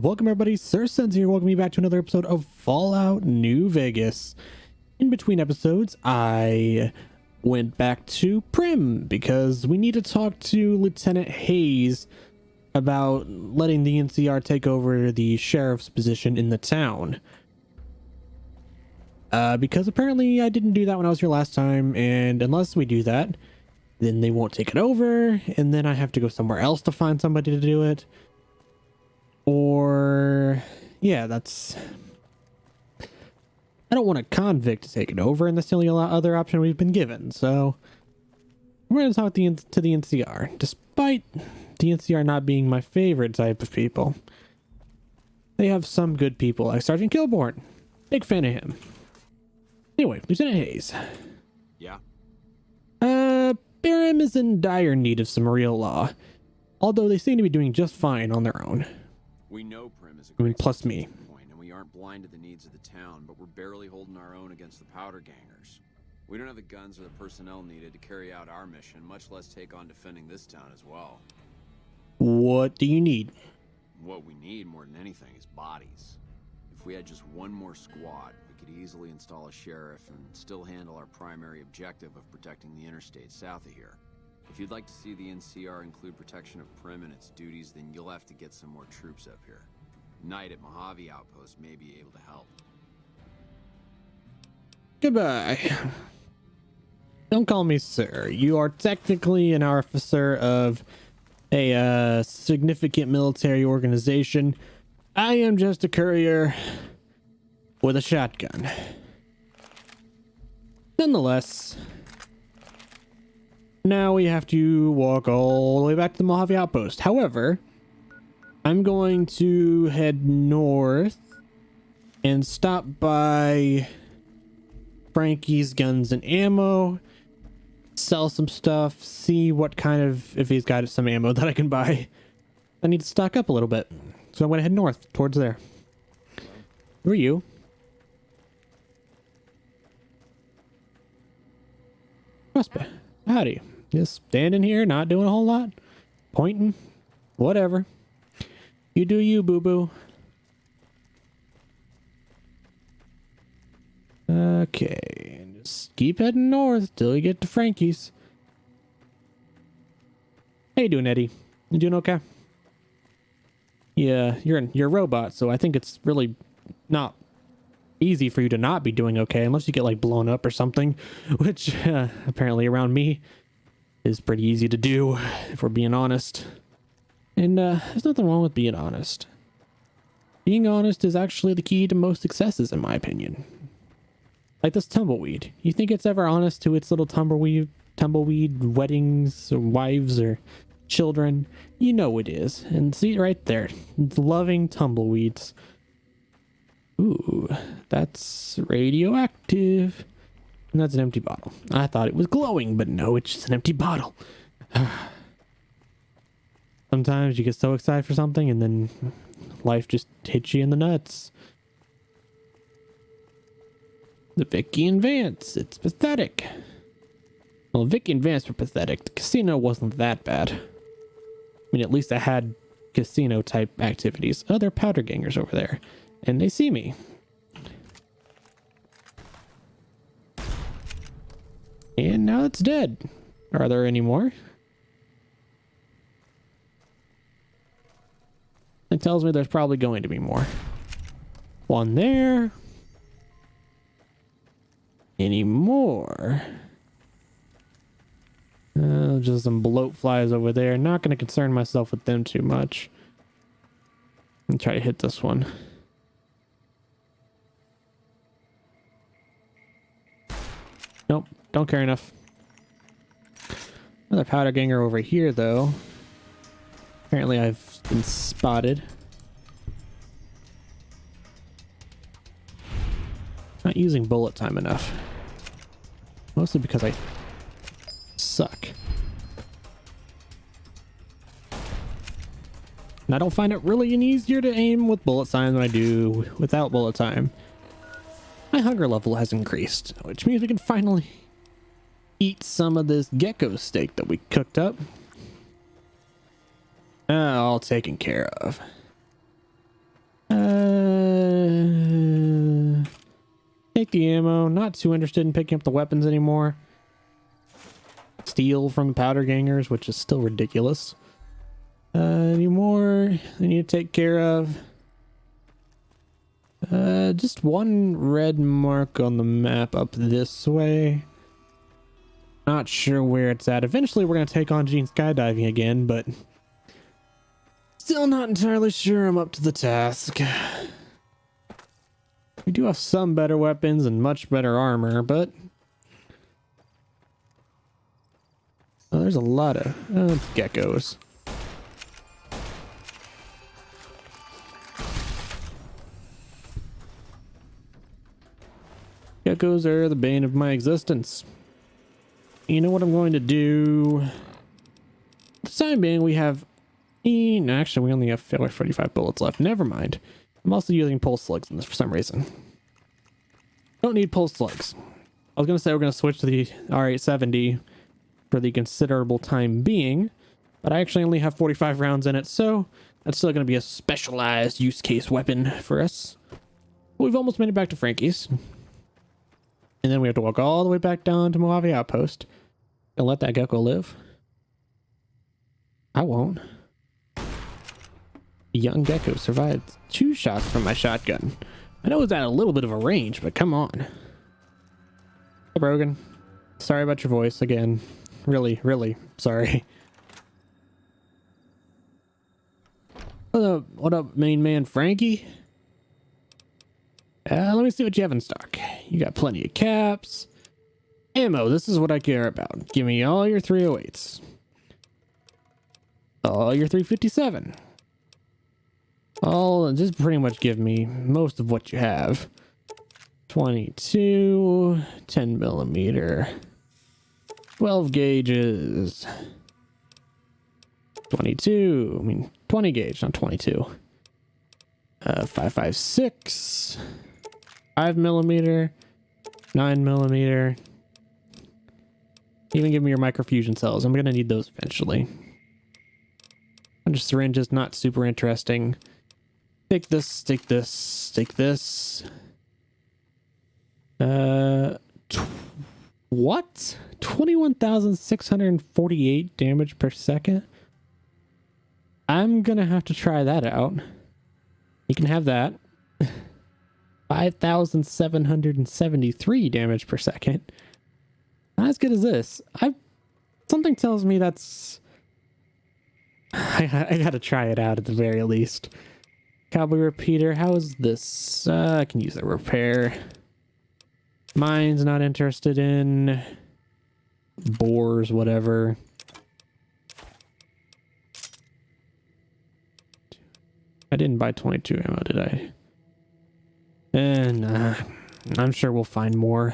welcome everybody, Sir Sense here. Welcome you back to another episode of Fallout New Vegas. In between episodes, I went back to Primm because we need to talk to Lieutenant Hayes about letting the NCR take over the sheriff's position in the town. Because apparently I didn't do that when I was here last time, and unless we do that, then they won't take it over, and then I have to go somewhere else to find somebody to do it. Or, yeah, that's... I don't want a convict to take it over, and that's the only other option we've been given, so... We're going to talk to the NCR, despite the NCR not being my favorite type of people. They have some good people, like Sergeant Kilborn. Big fan of him. Anyway, Lieutenant Hayes. Yeah? Primm is in dire need of some real law, although they seem to be doing just fine on their own. We know Primm is a I mean, great plus me. point, and we aren't blind to the needs of the town, but we're barely holding our own against the powder gangers. We don't have the guns or the personnel needed to carry out our mission, much less take on defending this town as well. What do you need? What we need more than anything is bodies. If we had just one more squad, we could easily install a sheriff and still handle our primary objective of protecting the interstate south of here. If you'd like to see the NCR include protection of Primm and its duties, then you'll have to get some more troops up here. Knight at Mojave Outpost may be able to help. Goodbye. Don't call me sir. You are technically an officer of a significant military organization. I am just a courier with a shotgun. Nonetheless, now we have to walk all the way back to the Mojave Outpost. However, I'm going to head north and stop by Frankie's Guns and Ammo, sell some stuff, see what kind of, if he's got some ammo that I can buy. I need to stock up a little bit. So I'm going to head north towards there. Who are you? Prospect. Howdy. Just standing here, not doing a whole lot. Pointing. Whatever. You do you, boo-boo. Okay. Just keep heading north till you get to Frankie's. How you doing, Eddie? You doing okay? Yeah, you're a robot, so I think it's really not easy for you to not be doing okay unless you get like blown up or something, which apparently around me is pretty easy to do if we're being honest. And there's nothing wrong with being honest. Being honest is actually the key to most successes, in my opinion. Like this tumbleweed. You think it's ever honest to its little tumbleweed weddings or wives or children? You know it is. And see right there, it's loving tumbleweeds. Ooh, that's radioactive. And that's an empty bottle. I thought it was glowing, but no, it's just an empty bottle. Sometimes you get so excited for something and then life just hits you in the nuts. The Vicky and Vance, it's pathetic. Well, Vicky and Vance were pathetic. The casino wasn't that bad. I mean, at least I had casino type activities. Oh, there are powder gangers over there. And they see me. And now it's dead. Are there any more? It tells me there's probably going to be more. One there. Any more? Just some bloat flies over there. Not going to concern myself with them too much. And try to hit this one. Nope, don't care enough. Another powder ganger over here, though. Apparently I've been spotted. Not using bullet time enough. Mostly because I suck. And I don't find it really any easier to aim with bullet time than I do without bullet time. My hunger level has increased, which means we can finally eat some of this gecko steak that we cooked up. All taken care of. Take the ammo. Not too interested in picking up the weapons anymore. Steal from powder gangers, which is still ridiculous. Any more I need to take care of? Just one red mark on the map up this way. Not sure where it's at. Eventually we're going to take on Gene skydiving again, but still not entirely sure I'm up to the task. We do have some better weapons and much better armor, but oh, there's a lot of geckos. Geckos are the bane of my existence. You know what I'm going to do? For the time being, we have... No, actually, we only have 45 bullets left. Never mind. I'm also using pulse slugs in this for some reason. Don't need pulse slugs. I was going to say we're going to switch to the R870 for the considerable time being, but I actually only have 45 rounds in it, so that's still going to be a specialized use case weapon for us. We've almost made it back to Frankie's. And then we have to walk all the way back down to Mojave Outpost and let that gecko live. I won't. The young gecko survived 2 shots from my shotgun. I know it's at a little bit of a range, but come on. Hey, Brogan. Sorry about your voice again. Really, really sorry. What up, main man Frankie? Let me see what you have in stock. You got plenty of caps. Ammo, this is what I care about. Give me all your 308s. All your 357. Just pretty much give me most of what you have. 22, 10 millimeter, 12 gauges, 22, I mean 20 gauge, not 22. 5.56, 5 millimeter, 9 millimeter. Even give me your microfusion cells. I'm gonna need those eventually. And just syringes, not super interesting. Take this, take this, take this. What? 21,648 damage per second? I'm gonna have to try that out. You can have that. 5,773 damage per second. Not as good as this. Something tells me that's... I gotta try it out at the very least. Cowboy repeater, how is this? I can use the repair. Mine's not interested in. Bores, whatever. I didn't buy 22 ammo, did I? And I'm sure we'll find more.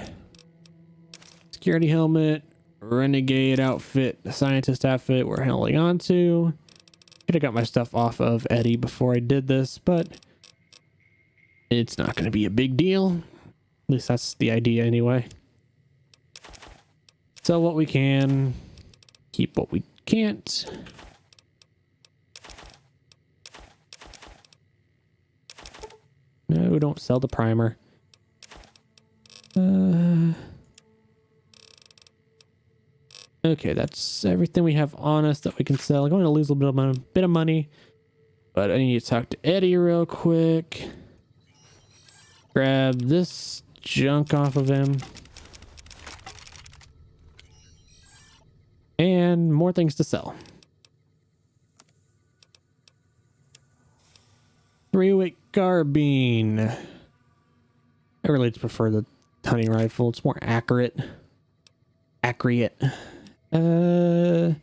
Security helmet, renegade outfit, scientist outfit we're holding on to. Could have got my stuff off of Eddie before I did this, but it's not going to be a big deal. At least that's the idea anyway. Sell what we can, keep what we can't. No, don't sell the primer. Okay, that's everything we have on us that we can sell. I'm going to lose a little bit of money, but I need to talk to Eddie real quick. Grab this junk off of him. And more things to sell. 308 carbine. I really just prefer the hunting rifle. It's more accurate. Can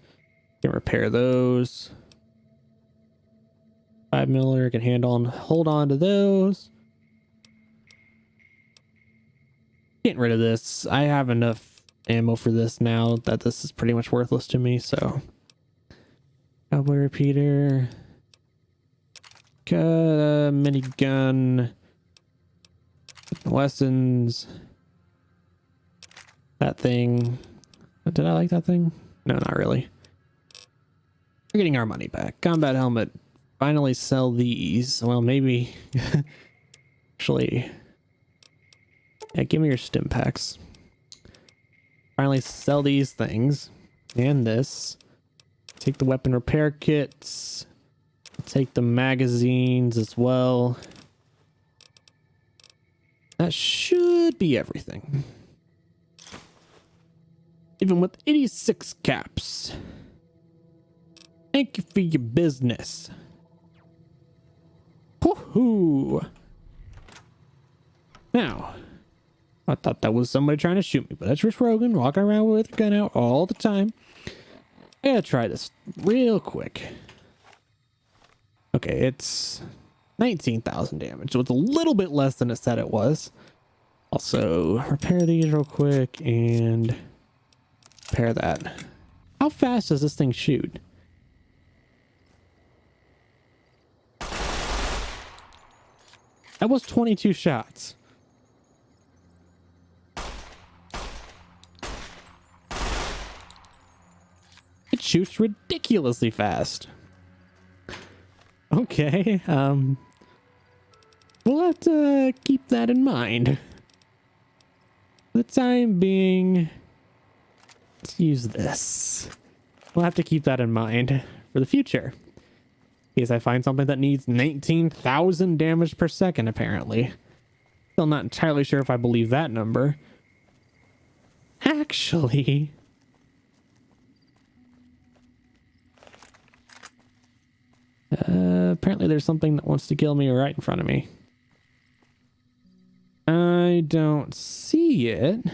repair those. 5 millimeter can hold on to those. Getting rid of this. I have enough ammo for this now that this is pretty much worthless to me, so. Cowboy repeater. Minigun. Lessons. That thing. Did I like that thing? No, not really. We're getting our money back. Combat helmet, finally sell these. Well, maybe actually, yeah, give me your stim packs. Finally sell these things and this. Take the weapon repair kits. Take the magazines as well. That should be everything. Even with 86 caps. Thank you for your business. Woohoo! Now, I thought that was somebody trying to shoot me, but that's Rich Rogan walking around with a gun out all the time. I gotta try this real quick. Okay, it's 19,000 damage, so it's a little bit less than it said it was. Also, repair these real quick and repair that. How fast does this thing shoot? That was 22 shots. It shoots ridiculously fast. Okay, we'll have to keep that in mind. For the time being, let's use this. We'll have to keep that in mind for the future. In case I find something that needs 19,000 damage per second, apparently. Still not entirely sure if I believe that number. Actually... apparently there's something that wants to kill me right in front of me. I don't see it.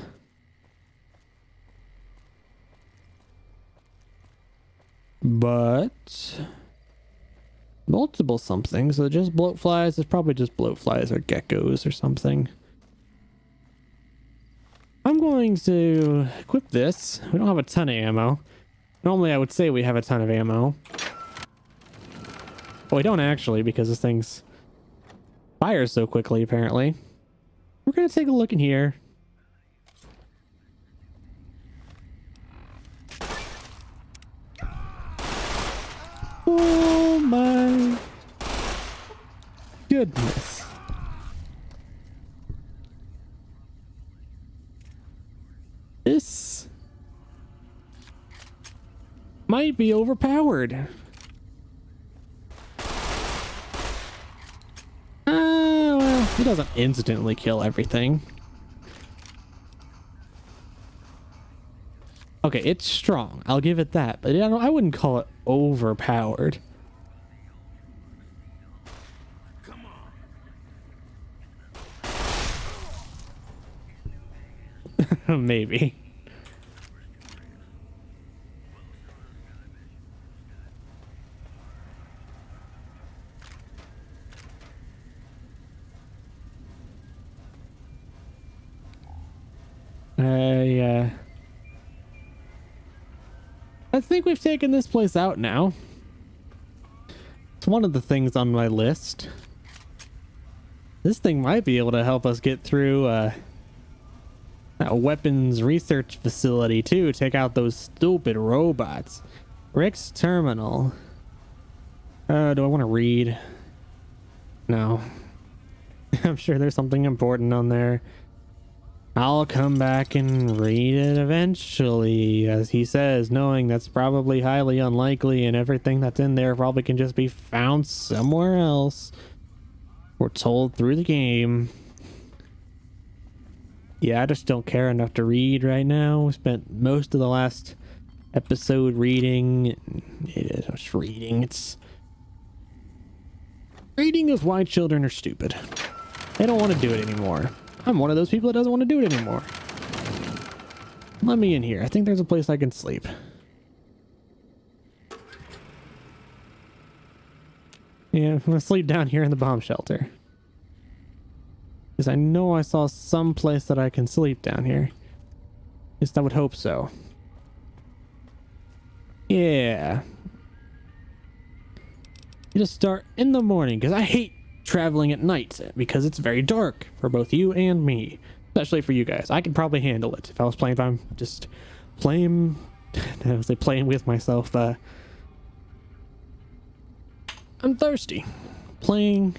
But multiple something, so just bloat flies. It's probably just bloat flies or geckos or something. I'm going to equip this. We don't have a ton of ammo. Normally I would say we have a ton of ammo. Well, we don't actually, because this thing's fires so quickly, apparently. We're gonna take a look in here. Oh my goodness. This might be overpowered. Well, he doesn't instantly kill everything. Okay, it's strong. I'll give it that, but I wouldn't call it overpowered. Come on. Maybe. I think we've taken this place out now. It's one of the things on my list. This thing might be able to help us get through a weapons research facility too. Take out those stupid robots. Rick's terminal. Do I want to read? No. I'm sure there's something important on there. I'll come back and read it eventually, as he says, knowing that's probably highly unlikely and everything that's in there probably can just be found somewhere else. We're told through the game. Yeah, I just don't care enough to read right now. We spent most of the last episode reading. It's reading. Reading is why children are stupid. They don't want to do it anymore. I'm one of those people that doesn't want to do it anymore. Let me in here. I think there's a place I can sleep. Yeah, I'm gonna sleep down here in the bomb shelter. Because I know I saw some place that I can sleep down here. At least I would hope so. Yeah. You just start in the morning, because I hate traveling at night because it's very dark for both you and me, especially for you guys. I could probably handle it if I was playing. If I'm just playing, I was like playing with myself. I'm thirsty. Playing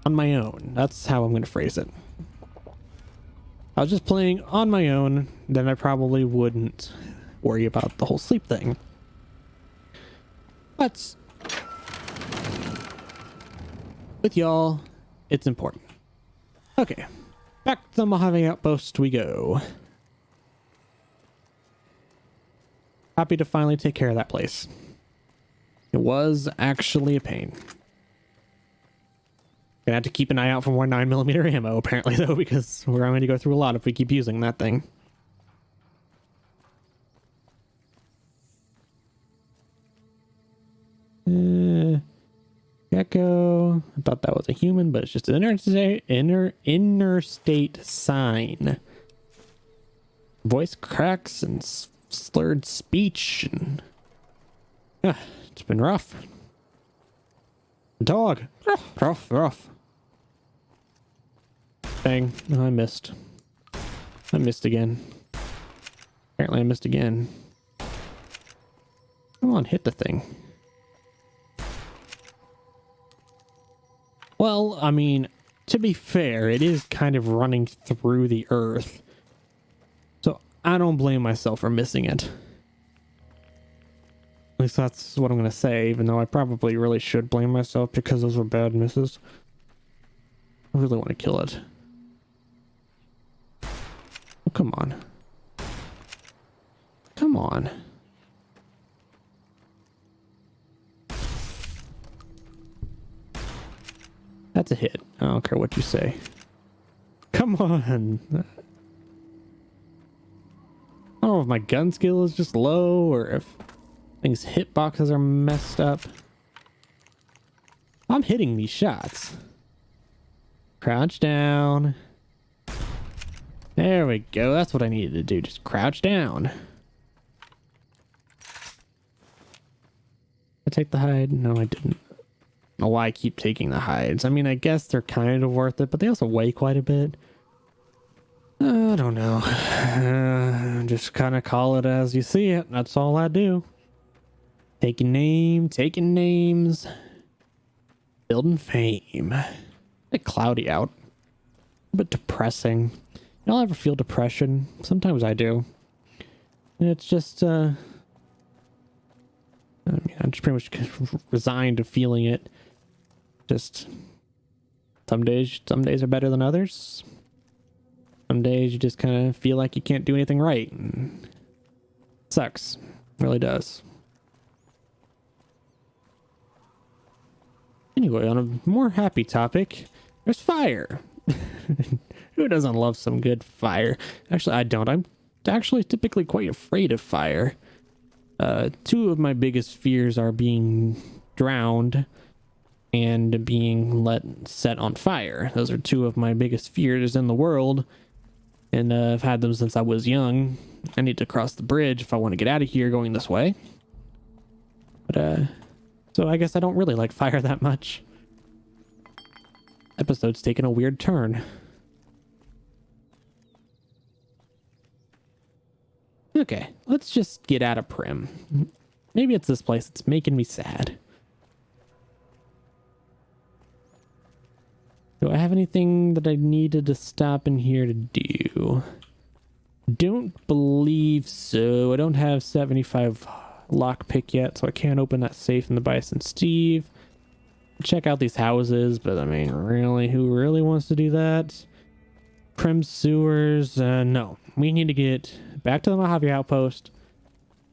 on my own. That's how I'm going to phrase it. I was just playing on my own, then I probably wouldn't worry about the whole sleep thing. But with y'all, it's important. Okay, back to the Mojave Outpost we go. Happy to finally take care of that place. It was actually a pain. Gonna have to keep an eye out for more 9mm ammo, apparently, though, because we're going to go through a lot if we keep using that thing. Gecko. I thought that was a human, but it's just an interstate sign. Voice cracks and slurred speech, and it's been rough. Dog. Rough. Dang, I missed. I missed again. Apparently I missed again. Come on, hit the thing. Well, I mean, to be fair, it is kind of running through the earth. So I don't blame myself for missing it. At least that's what I'm going to say, even though I probably really should blame myself because those were bad misses. I really want to kill it. Oh, come on. Come on. That's a hit. I don't care what you say. Come on. I don't know if my gun skill is just low or if things hitboxes are messed up. I'm hitting these shots. Crouch down. There we go. That's what I needed to do. Just crouch down. I take the hide? No, I didn't. I don't know why I keep taking the hides. I mean, I guess they're kind of worth it, but they also weigh quite a bit. I don't know. Just kind of call it as you see it. That's all I do. Taking names. Building fame. A bit cloudy out. A bit depressing. Y'all ever feel depression? Sometimes I do. And it's just, I mean, I'm just pretty much resigned to feeling it. Just, some days are better than others. Some days you just kind of feel like you can't do anything right. And it sucks. It really does. Anyway, on a more happy topic, there's fire. Who doesn't love some good fire? Actually, I don't. I'm actually typically quite afraid of fire. Two of my biggest fears are being drowned and being set on fire. Those are two of my biggest fears in the world. And I've had them since I was young. I need to cross the bridge if I want to get out of here going this way. But, so I guess I don't really like fire that much. Episode's taken a weird turn. Okay, let's just get out of Primm. Maybe it's this place that's making me sad. Do I have anything that I needed to stop in here to do? Don't believe so. I don't have 75 lockpick yet, so I can't open that safe in the Bison Steve. Check out these houses, but I mean, really, who really wants to do that? Primm sewers, no. We need to get back to the Mojave Outpost,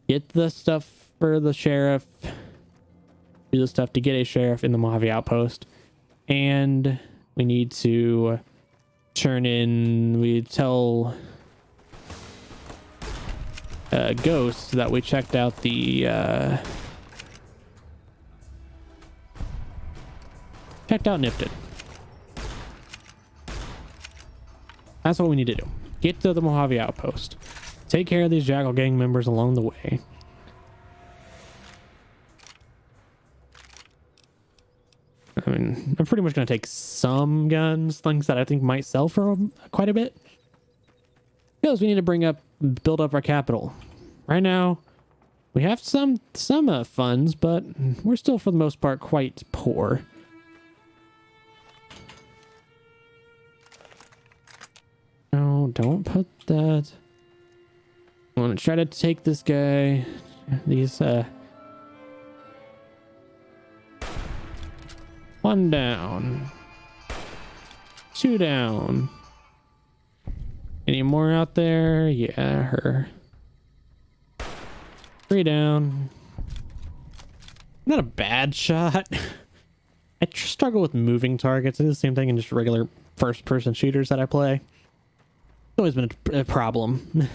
get the stuff for the sheriff, do the stuff to get a sheriff in the Mojave Outpost, and we need to we tell Ghost that we checked out the Nifted. That's what we need to do. Get to the Mojave Outpost. Take care of these Jackal Gang members along the way. I mean, I'm pretty much going to take some guns, things that I think might sell for quite a bit. Because we need to build up our capital. Right now, We have some funds, but we're still for the most part quite poor. No, don't put that. I want to try to take this guy. These one down. 2 down. Any more out there? Yeah, her. 3 down. Not a bad shot. I struggle with moving targets. It's the same thing in just regular first-person shooters that I play. It's always been a problem.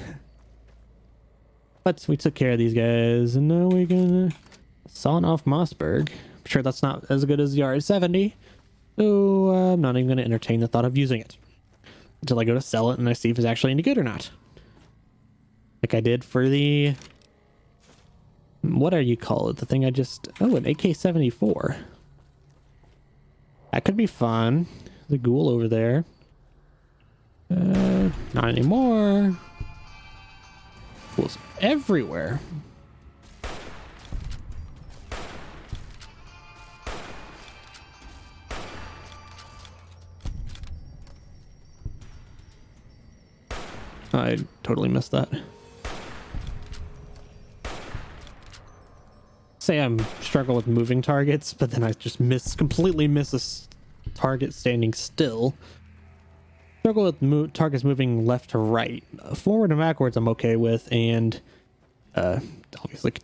But we took care of these guys, and now we're gonna sawn off Mossberg. I'm sure that's not as good as the R70, so I'm not even gonna entertain the thought of using it until I go to sell it and I see if it's actually any good or not. Like I did for the... what do you call it? The thing I just... oh, an AK-74. That could be fun. The ghoul over there. Not anymore. Ghouls everywhere. I totally missed that. Say I'm struggling with moving targets, but then I just completely miss a target standing still. Struggle with targets moving left to right. Forward and backwards I'm okay with, and obviously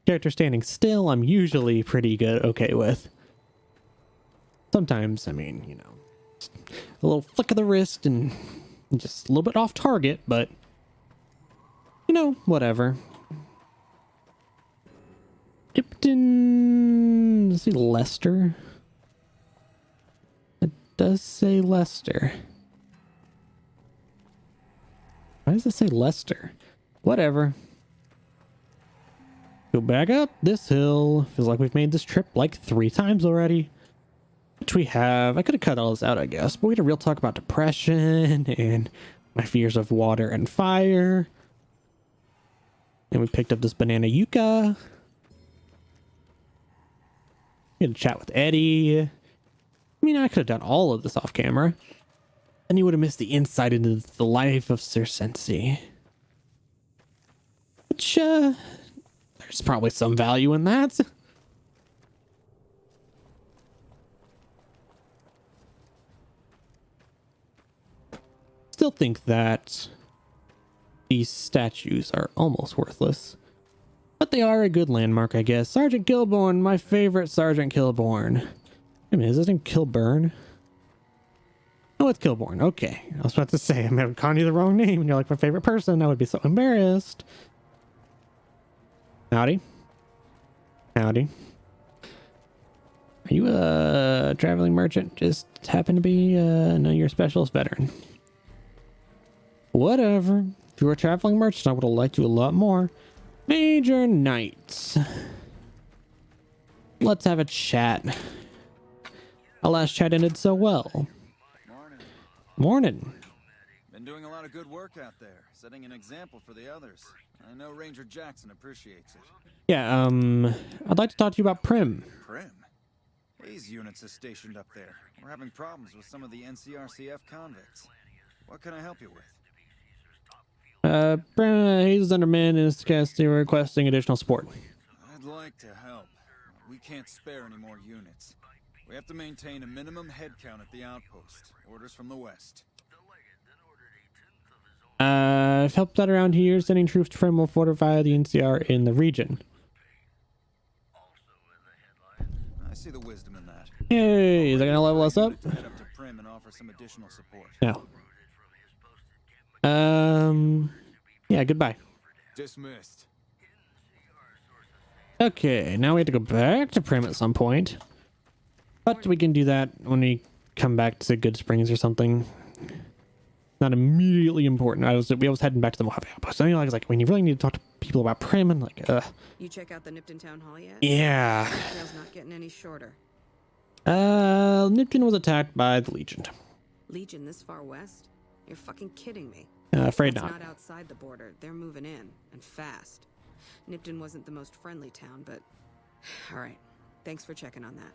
character standing still I'm usually pretty okay with. Sometimes, I mean, you know, a little flick of the wrist and just a little bit off target, but you know, whatever. Ipton, let's see, Lester. It does say Lester. Why does it say Lester? Whatever. Go back up this hill. Feels like we've made this trip like 3 times already. Which we have. I could have cut all this out, I guess, but we had a real talk about depression and my fears of water and fire. And we picked up this banana yucca. We had a chat with Eddie. I mean, I could have done all of this off camera. And you would have missed the insight into the life of Sir Sensi. Which, there's probably some value in that. Still think that these statues are almost worthless. But they are a good landmark, I guess. Sergeant Kilbourne, my favorite Sergeant Kilbourne. Wait a minute, is this in Kilburn? Oh, it's Kilbourne. Okay. I was about to say, I may have called you the wrong name and you're like my favorite person. I would be so embarrassed. Howdy. Howdy. Are you a traveling merchant? Just happen to be, no, you're a specialist veteran. Whatever. If you were a traveling merchant, I would have liked you a lot more. Major Knights. Let's have a chat. Our last chat ended so well. Morning. Morning. Been doing a lot of good work out there, setting an example for the others. I know Ranger Jackson appreciates it. Yeah, I'd like to talk to you about Primm. Primm? Hayes units is stationed up there. We're having problems with some of the NCRCF convicts. What can I help you with? Primm, he's undermanned and is requesting additional support. I'd like to help. We can't spare any more units. We have to maintain a minimum head count at the outpost. Orders from the west. I've helped out around here, sending troops to Primm will fortify the NCR in the region. I see the wisdom in that. Hey, is that gonna level us up? Head up to Primm and offer some additional support. No. Yeah, goodbye. Dismissed. Okay, now we have to go back to Primm at some point. But we can do that when we come back to Good Springs or something. Not immediately important. We was heading back to the Mojave Outpost. I was like, when you really need to talk to people about Primm, and like, You check out the Nipton Town Hall yet? yeah. Trail's not getting any shorter. Nipton was attacked by the Legion. Legion this far west? You're fucking kidding me. Afraid That's not. not outside the border. They're moving in, and fast. Nipton wasn't the most friendly town, but... Alright, thanks for checking on that.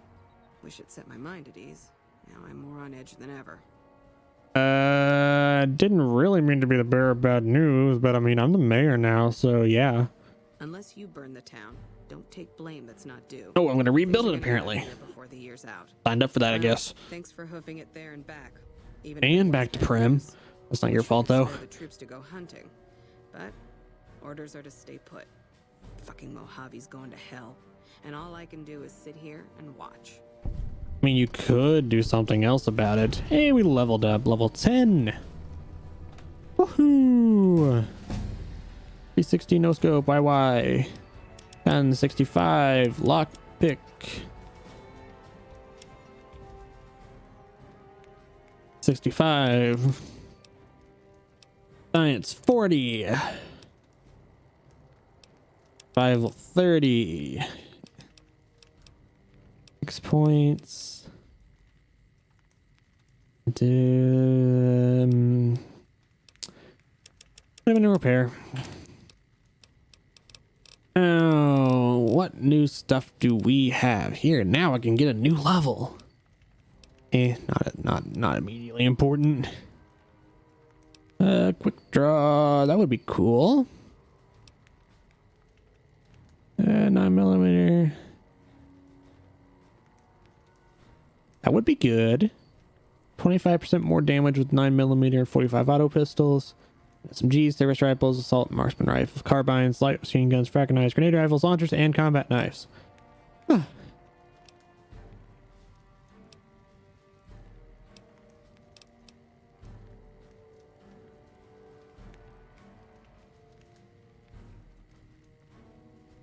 Wish it set my mind at ease. Now I'm more on edge than ever. Didn't really mean to be the bearer of bad news, but I mean, I'm the mayor now, so yeah. Unless you burn the town, don't take blame that's not due. Oh, I'm gonna rebuild Things it are gonna apparently. happen here before the year's out. Signed up for that, I guess. Thanks for hoofing it there and back. Even if it And was back to bad Primm. news. That's not your Wish we fault could though. spare the troops to go hunting, but orders are to stay put. Fucking Mojave's going to hell, and all I can do is sit here and watch. I mean, you could do something else about it. Hey, we leveled up, level 10. Woohoo! 360 no scope, YY. 1065 lock pick. 65. Science 40. 530. 6 points. Revenue repair. Oh, what new stuff do we have here? Now I can get a new level. Not immediately important. Quick draw. That would be cool. 9mm. That would be good. 25% more damage with 9mm, 45 auto pistols, SMGs, service rifles, assault marksman rifles, carbines, light machine guns, frag knives, grenade rifles, launchers, and combat knives. Huh.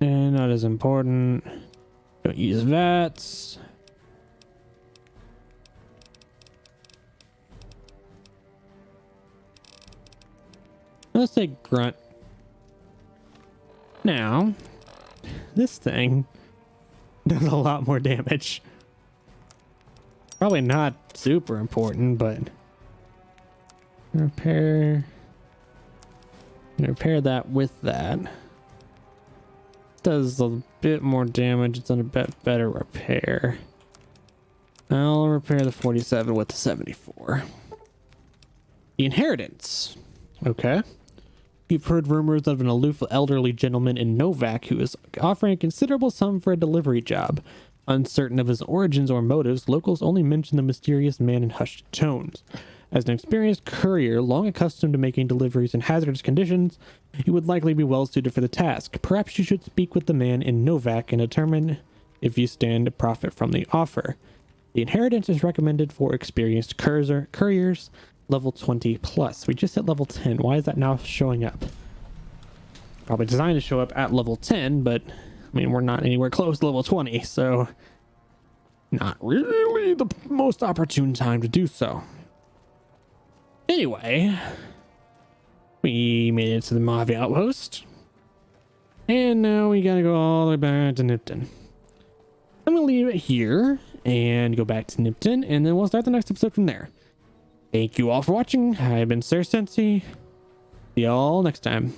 And not as important. Don't use VATs. Let's take grunt. Now, this thing does a lot more damage. Probably not super important, but repair that with that. Does a bit more damage. It's on a bit better repair. I'll repair the 47 with the 74. The inheritance. Okay. You've heard rumors of an aloof elderly gentleman in Novak who is offering a considerable sum for a delivery job. Uncertain of his origins or motives, locals only mention the mysterious man in hushed tones. As an experienced courier, long accustomed to making deliveries in hazardous conditions, you would likely be well suited for the task. Perhaps you should speak with the man in Novak and determine if you stand to profit from the offer. The inheritance is recommended for experienced couriers, level 20 plus. We just hit level 10. Why is that now showing up? Probably designed to show up at level 10, but I mean, we're not anywhere close to level 20, so not really the most opportune time to do so. Anyway, we made it to the Mojave outpost, and now we gotta go all the way back to Nipton. I'm gonna leave it here and go back to Nipton, and then we'll start the next episode from there. Thank you all for watching. I've been Sir Sensi. See y'all next time.